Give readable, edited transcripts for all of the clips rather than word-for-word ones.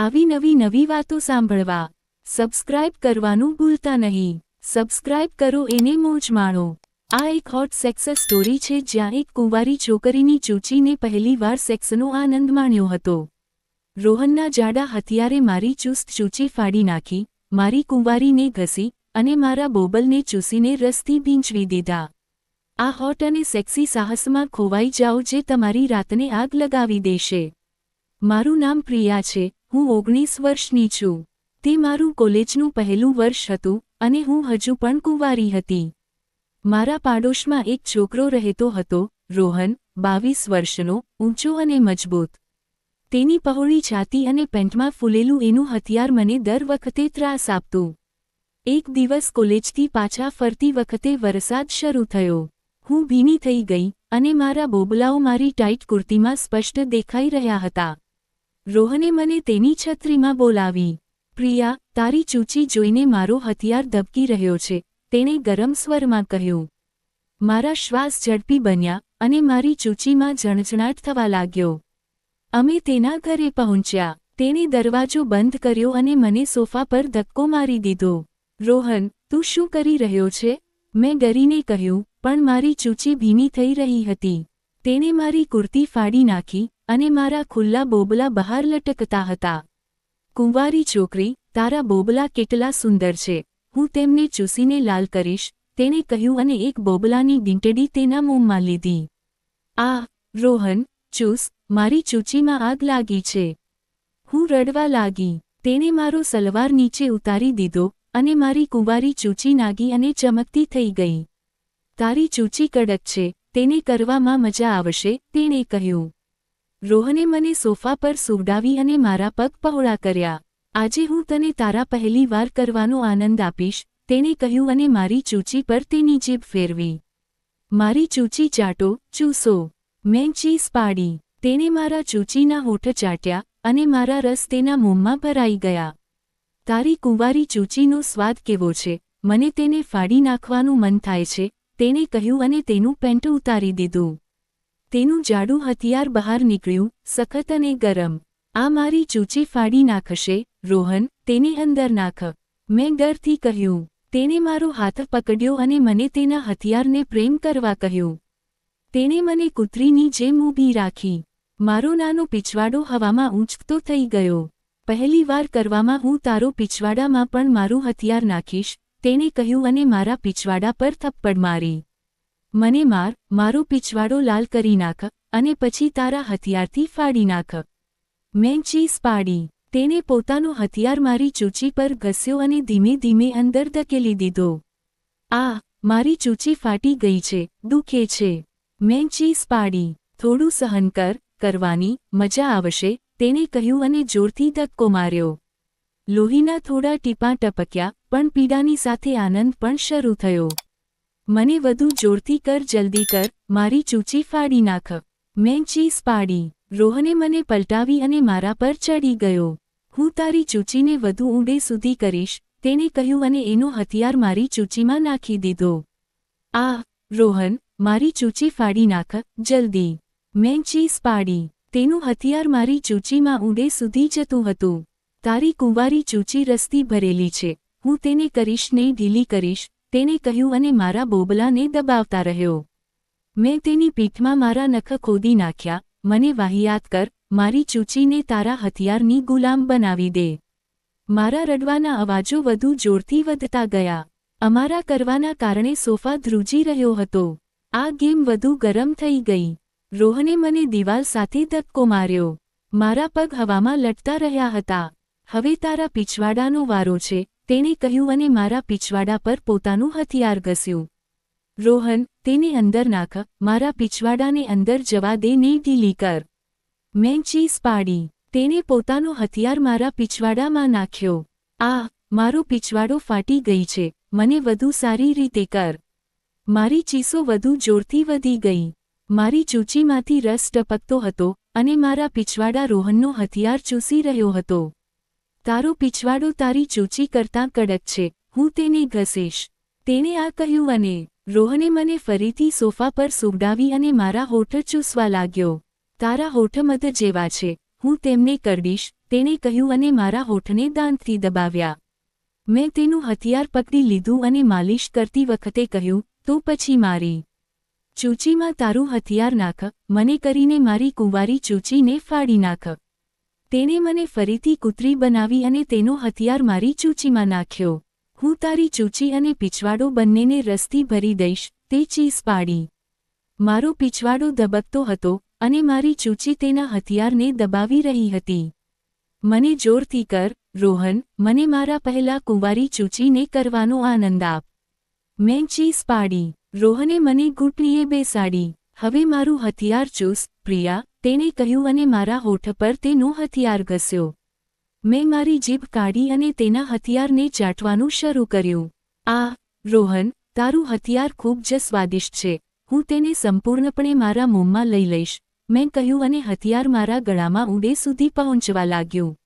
આવી નવી વાતો સાંભળવા સબસ્ક્રાઇબ કરવાનું ભૂલતા નહીં। સબસ્ક્રાઇબ કરો એને મોજ માણો। આ એક હોટ સેક્સ સ્ટોરી છે જ્યાં એક કુંવારી છોકરીની ચૂંચીને પહેલીવાર સેક્સનો આનંદ માણ્યો હતો। રોહનના જાડા હથિયારે મારી ચુસ્ત ચૂંચી ફાડી નાખી, મારી કુંવારીને ઘસી અને મારા બોબલને ચૂસીને રસથી ભીંચવી દીધા। આ હોટ અને સેક્સી સાહસમાં ખોવાઈ જાઓ જે તમારી રાતને આગ લગાવી દેશે। મારું નામ પ્રિયા છે, હું 19 વર્ષની છું। તે મારું કોલેજનું પહેલું વર્ષ હતું અને હું હજુ પણ કુંવારી હતી। મારા પાડોશમાં એક છોકરો રહેતો હતો, રોહન, 22 વર્ષનો, ઊંચો અને મજબૂત। તેની પહોળી છાતી અને પેન્ટમાં ફૂલેલું એનું હથિયાર મને દર વખતે ત્રાસ આપતું। એક દિવસ કોલેજથી પાછા ફરતી વખતે વરસાદ શરૂ થયો। હું ભીની થઈ ગઈ અને મારા બોબલાઓ મારી ટાઇટ કુર્તીમાં સ્પષ્ટ દેખાઈ રહ્યા હતા। રોહને મને તેની છત્રીમાં બોલાવી। પ્રિયા, તારી ચૂંચી જોઈને મારો હથિયાર ધબકી રહ્યો છે, તેણે ગરમ સ્વરમાં કહ્યું। મારા શ્વાસ ઝડપી બન્યા અને મારી ચૂંચીમાં ઝણઝણાટ થવા લાગ્યો। અમે તેના ઘરે પહોંચ્યા। તેણે દરવાજો બંધ કર્યો અને મને સોફા પર ધક્કો મારી દીધો। રોહન, તું શું કરી રહ્યો છે? મેં ડરીને કહ્યું, પણ મારી ચૂંચી ભીની થઈ રહી હતી। તેણે મારી કુર્તી ફાડી નાખી અને મારા ખુલ્લા બોબલા બહાર લટકતા હતા। કુંવારી છોકરી, તારા બોબલા કેટલા સુંદર છે, હું તેમને ચૂસીને લાલ કરીશ, તેણે કહ્યું અને એક બોબલાની ડીંટડી તેના મોંમાં લીધી। આ, રોહન, ચૂસ, મારી ચૂંચીમાં આગ લાગી છે। હું રડવા લાગી। તેણે મારો સલવાર નીચે ઉતારી દીધો અને મારી કુંવારી ચૂંચી નાગી અને ચમકતી થઈ ગઈ। તારી ચૂંચી કડક છે, તેને કરવામાં મજા આવશે, તેણે કહ્યું। રોહને મને સોફા પર સુવડાવી અને મારા પગ પહોળા કર્યા। આજે હું તને તારા પહેલી વાર કરવાનો આનંદ આપીશ, તેણે કહ્યું અને મારી ચૂંચી પર તેની જીભ ફેરવી। મારી ચૂંચી ચાટો, ચૂસો। મેં ચીસ પાડી। તેણે મારા ચૂંચીના હોઠ ચાટ્યા અને મારા રસ તેના મોંમાં ભરાઈ ગયા। તારી કુંવારી ચૂંચીનો સ્વાદ કેવો છે, મને તેને ફાડી નાખવાનું મન થાય છે, તેણે કહ્યું અને તેનું પેન્ટ ઉતારી દીધું। તેનું જાડું હથિયાર બહાર નીકળ્યું, સખત અને ગરમ। આ મારી ચૂંચી ફાડી નાખશે, રોહન, તેને અંદર નાખ, મેં ડરથી કહ્યું। તેણે મારો હાથ પકડ્યો અને મને તેના હથિયારને પ્રેમ કરવા કહ્યું। તેણે મને કૂતરીની જેમ ઊભી રાખી। મારો નાનો પીછવાડો હવામાં ઊંચકતો થઈ ગયો। પહેલી વાર કરવામાં હું તારો પીછવાડામાં પણ મારું હથિયાર નાખીશ, તેણે કહ્યું અને મારા પીછવાડા પર થપ્પડ મારી। મને માર, મારો પીછવાડો લાલ કરી નાખ અને પછી તારા હથિયારથી ફાડી નાખ। મેં ચીસ પાડી। તેણે પોતાનો હથિયાર મારી ચૂંચી પર ઘસ્યો અને ધીમે ધીમે અંદર ધકેલી દીધો। આ, મારી ચૂંચી ફાટી ગઈ છે, દુખે છે। મેં ચીસ પાડી। થોડું સહન કરવાની મજા આવશે, તેણે કહ્યું અને જોરથી ધક્કો માર્યો। લોહીના થોડા ટીપાં ટપક્યા, પણ પીડાની સાથે આનંદ પણ શરૂ થયો। મને વધુ જોરથી કર, જલ્દી કર, મારી ચૂંચી ફાડી નાખ। મેં ચીસ પાડી। રોહને મને પલટાવી અને મારા પર ચડી ગયો। હું તારી ચૂંચીને વધુ ઊંડે સુધી કરીશ, તેણે કહ્યું અને એનો હથિયાર મારી ચૂંચીમાં નાખી દીધો। આ, રોહન, મારી ચૂંચી ફાડી નાખ, જલ્દી। મેં ચીસ પાડી। તેનું હથિયાર મારી ચૂંચીમાં ઊંડે સુધી જતું હતું। તારી કુંવારી ચૂંચી રસથી ભરેલી છે, હું તેને કરીશ ને ઢીલી કરીશ, તેણે કહ્યું અને મારા બોબલાને દબાવતા રહ્યો। મેં તેની પીઠમાં મારા નખ ખોદી નાખ્યા। મને વાહિયાત કર, મારી ચૂંચીને તારા હથિયારની ગુલામ બનાવી દે। મારા રડવાના અવાજો વધુ જોરથી વધતા ગયા। અમારા કરવાના કારણે સોફા ધ્રુજી રહ્યો હતો। આ ગેમ વધુ ગરમ થઈ ગઈ। રોહને મને દિવાલ સાથે ધક્કો માર્યો। મારા પગ હવામાં લટતા રહ્યા હતા। હવે તારા પીછવાડાનો વારો છે, તેણે કહ્યું અને મારા પીછવાડા પર પોતાનું હથિયાર ઘસ્યું। રોહન, તેને અંદર નાખ, મારા પીછવાડાને અંદર જવા દે ને ઢીલી કર। મેં ચીસ પાડી। તેણે પોતાનો હથિયાર મારા પીછવાડામાં નાખ્યો। આ, મારો પીછવાડો ફાટી ગઈ છે, મને વધુ સારી રીતે કર। મારી ચીસો વધુ જોરથી વધી ગઈ। મારી ચૂંચીમાંથી રસ ટપકતો હતો અને મારા પીછવાડા રોહનનો હથિયાર ચૂસી રહ્યો હતો। તારો પીછવાડો તારી ચૂંચી કરતાં કડક છે, હું તેને ઘસીશ, તેણે આ કહ્યું અને રોહને મને ફરીથી સોફા પર સુવડાવી અને મારા હોઠ ચૂસવા લાગ્યો। તારા હોઠ મધ જેવા છે, હું તેમને કરડીશ, તેણે કહ્યું અને મારા હોઠને દાંતથી દબાવ્યા. મેં તેનું હથિયાર પકડી લીધું અને માલિશ કરતી વખતે કહ્યું, તો પછી મારી ચૂંચીમાં તારું હથિયાર નાખ, મને કરીને મારી કુંવારી ચૂંચીને ફાડી નાખ. તેણે મને ફરીથી કૂતરી બનાવી અને તેનો હથિયાર મારી ચૂંચીમાં નાખ્યો. હું તારી ચૂંચી અને પીછવાડો બંનેને રસથી ભરી દઈશ, તે ચીસ પાડી. મારો પીછવાડો ધબકતો હતો અને મારી ચૂંચી તેના હથિયારને દબાવી રહી હતી. મને જોરથી કર, રોહન, મને મારા પહેલા કુંવારી ચૂંચીને કરવાનો આનંદ આપ. મેં ચીસ પાડી. રોહને મને ઘૂંટણીએ બેસાડી. હવે મારું હથિયાર ચૂસ, પ્રિયા, તેણે કહ્યું અને મારા હોઠ પર તેનો હથિયાર ઘસ્યો. મેં મારી જીભ કાઢી અને તેના હથિયારને ચાટવાનું શરૂ કર્યું. આ, રોહન, તારું હથિયાર ખૂબ જ સ્વાદિષ્ટ છે. હું તેને સંપૂર્ણપણે મારા મોંમાં લઈ લઈશ, મેં કહ્યું અને હથિયાર મારા ગળામાં ઊંડે સુધી પહોંચવા લાગ્યું.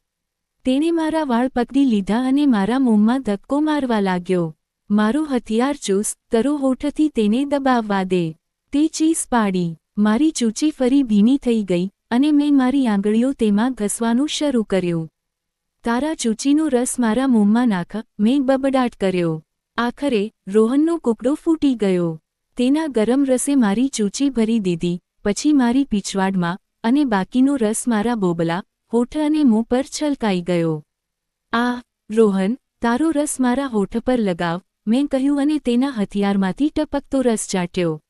તેણે મારા વાળ પકડી લીધા અને મારા મોંમાં ધક્કો મારવા લાગ્યો. મારો હથિયાર ચૂસ, તરો હોઠથી તેને દબાવવા દે. તે ચીસ પાડી. મારી ચૂંચી ફરી ભીની થઈ ગઈ અને મેં મારી આંગળીઓ તેમાં ઘસવાનું શરૂ કર્યું. તારા ચૂંચીનો રસ મારા મોંમાં નાખ, મેં બબડાટ કર્યો. આખરે, રોહનનો કૂકડો ફૂટી ગયો. તેના ગરમ રસે મારી ચૂંચી ભરી દીધી, પછી મારી પીછવાડમાં, અને બાકીનો રસ મારા બોબલા, હોઠ અને મોં પર છલકાઈ ગયો. આ, રોહન, તારો રસ મારા હોઠ પર લગાવ, મેં કહ્યું અને તેના હથિયારમાંથી ટપકતો રસ ચાટ્યો.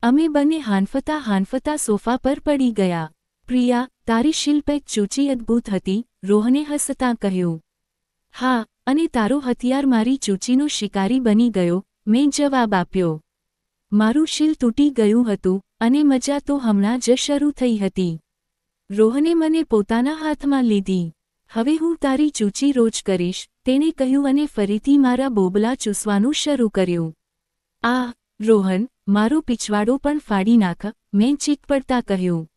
અમે બંને હાંફતા સોફા પર પડી ગયા. પ્રિયા, તારી શિલ્પેક ચૂંચી અદ્ભુત હતી, રોહને હસતાં કહ્યું. હા, અને તારો હથિયાર મારી ચૂંચીનો શિકારી બની ગયો, મેં જવાબ આપ્યો. મારું શીલ તૂટી ગયું હતું, અને મજા તો હમણાં જ શરૂ થઈ હતી. રોહને મને પોતાના હાથમાં લીધી. હવે હું તારી ચૂંચી રોજ કરીશ, તેણે કહ્યું અને ફરીથી મારા બોબલા ચૂસવાનું શરૂ કર્યું. આ, રોહન, મારો પીછવાડો પણ ફાડી નાખ, મેં ચીક પડતા કહ્યું.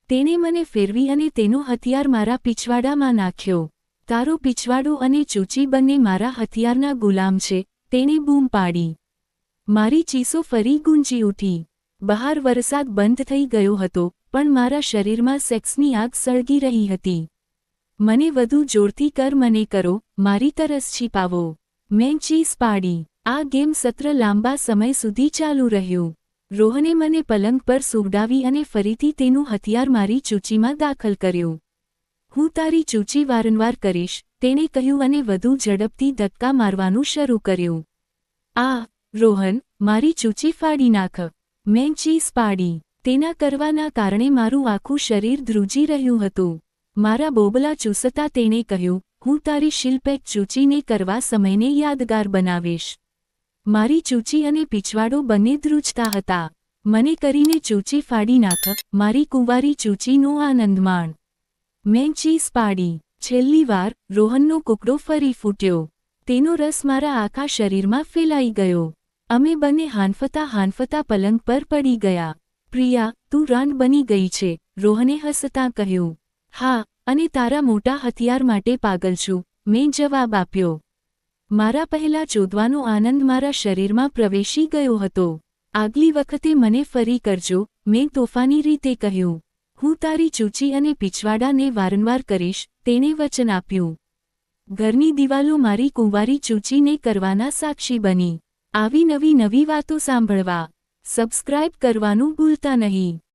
તેણે મને ફેરવી અને તેનો હથિયાર મારા પીછવાડામાં નાખ્યો. તારો પીછવાડો અને ચૂંચી બંને મારા હથિયારના ગુલામ છે, તેણે બૂમ પાડી. મારી ચીસો ફરી ગુંજી ઉઠી. બહાર વરસાદ બંધ થઈ ગયો હતો, પણ મારા શરીરમાં સેક્સની આગ સળગી રહી હતી. મને વધુ જોરથી કર, મને કરો, મારી તરસ છીપાવો. મેં ચીસ પાડી. આ ગેમ સત્ર લાંબા સમય સુધી ચાલુ રહ્યું. રોહને મને પલંગ પર સુવડાવી અને ફરીથી તેનું હથિયાર મારી ચૂંચીમાં દાખલ કર્યું. હું તારી ચૂંચી વારંવાર કરીશ, તેણે કહ્યું અને વધુ ઝડપથી ધક્કા મારવાનું શરૂ કર્યું. આ, રોહન, મારી ચૂંચી ફાડી નાખ. મેં ચીસ પાડી. તેના કરવાના કારણે મારું આખું શરીર ધ્રુજી રહ્યું હતું. મારા બોબલા ચૂસતા તેણે કહ્યું, હું તારી શિલ્પેક ચૂંચીને કરવા સમયને યાદગાર બનાવીશ. મારી ચૂંચી અને પીછવાડો બંને ધ્રુજતા હતા. મને કરીને ચૂંચી ફાડી નાખ, મારી કુંવારી ચૂંચીનો આનંદ માણ. મેં ચીસ પાડી. છેલ્લી વાર, રોહનનો કૂકડો ફરી ફૂટ્યો. તેનો રસ મારા આખા શરીરમાં ફેલાઈ ગયો. અમે બંને હાંફતા પલંગ પર પડી ગયા. પ્રિયા, તું રાંડ બની ગઈ છે, રોહને હસતાં કહ્યું. હા, અને તારા મોટા હથિયાર માટે પાગલ છું, મેં જવાબ આપ્યો. મારા પહેલા ચોદવાનો આનંદ મારા શરીરમાં પ્રવેશી ગયો હતો. આગલી વખતે મને ફરી કરજો, મેં તોફાની રીતે કહ્યું. હું તારી ચૂંચી અને પીછવાડાને વારંવાર કરીશ, તેણે વચન આપ્યું. ઘરની દિવાલો મારી કુંવારી ચૂંચીને કરવાના સાક્ષી બની. આવી નવી વાતો સાંભળવા સબસ્ક્રાઇબ કરવાનું ભૂલતા નહીં.